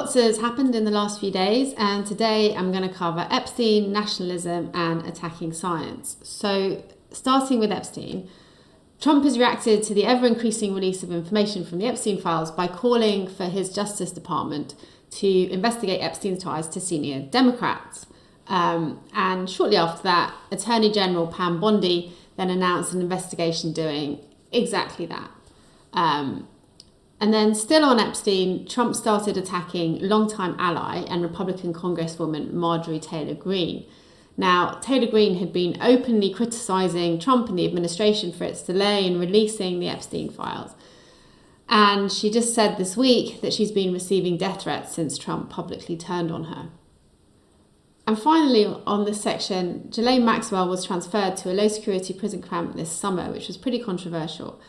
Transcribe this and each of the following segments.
Lots has happened in the last few days, and today I'm going to cover Epstein, nationalism and attacking science. So starting with Epstein, Trump has reacted to the ever-increasing release of information from the Epstein files by calling for his Justice Department to investigate Epstein's ties to senior Democrats. And shortly after that, Attorney General Pam Bondi then announced an investigation doing exactly that. And then still on Epstein, Trump started attacking longtime ally and Republican Congresswoman Marjorie Taylor Greene. Now, Taylor Greene had been openly criticising Trump and the administration for its delay in releasing the Epstein files. And she just said this week that she's been receiving death threats since Trump publicly turned on her. And finally, on this section, Ghislaine Maxwell was transferred to a low-security prison camp this summer, which was pretty controversial.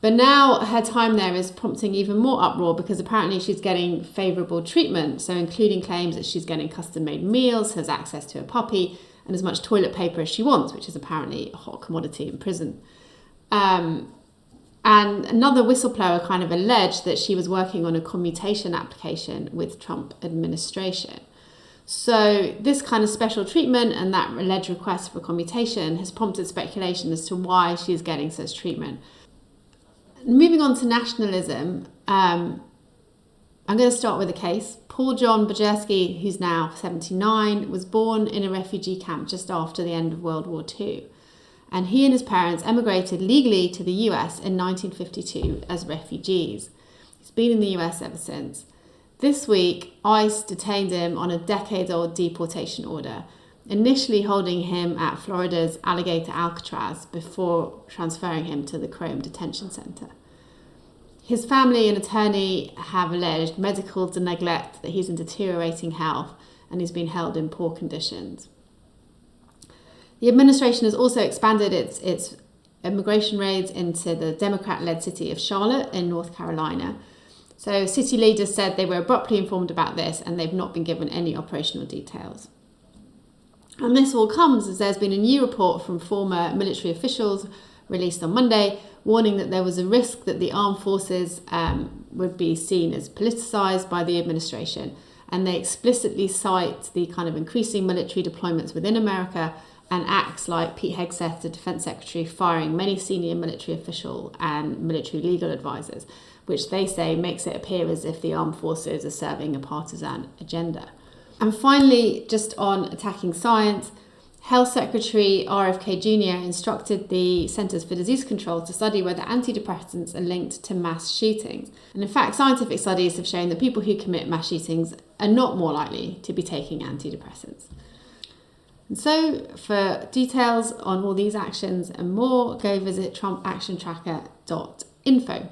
But now her time there is prompting even more uproar because apparently she's getting favourable treatment, so including claims that she's getting custom-made meals, has access to a puppy, and as much toilet paper as she wants, which is apparently a hot commodity in prison. And another whistleblower kind of alleged that she was working on a commutation application with Trump administration. So this kind of special treatment and that alleged request for commutation has prompted speculation as to why she's getting such treatment. Moving on to nationalism, I'm going to start with a case. Paul John Bojerski, who's now 79, was born in a refugee camp just after the end of World War II. And he and his parents emigrated legally to the US in 1952 as refugees. He's been in the US ever since. This week, ICE detained him on a decades-old deportation order, initially holding him at Florida's Alligator Alcatraz before transferring him to the Chrome Detention Center. His family and attorney have alleged medical neglect, that he's in deteriorating health and he's been held in poor conditions. The administration has also expanded its immigration raids into the Democrat-led city of Charlotte in North Carolina. So city leaders said they were abruptly informed about this and they've not been given any operational details. And this all comes as there's been a new report from former military officials released on Monday, warning that there was a risk that the armed forces would be seen as politicised by the administration. And they explicitly cite the kind of increasing military deployments within America and acts like Pete Hegseth, the Defence Secretary, firing many senior military officials and military legal advisors, which they say makes it appear as if the armed forces are serving a partisan agenda. And finally, just on attacking science, Health Secretary RFK Jr. instructed the Centers for Disease Control to study whether antidepressants are linked to mass shootings. And in fact, scientific studies have shown that people who commit mass shootings are not more likely to be taking antidepressants. And so, for details on all these actions and more, go visit TrumpActionTracker.info.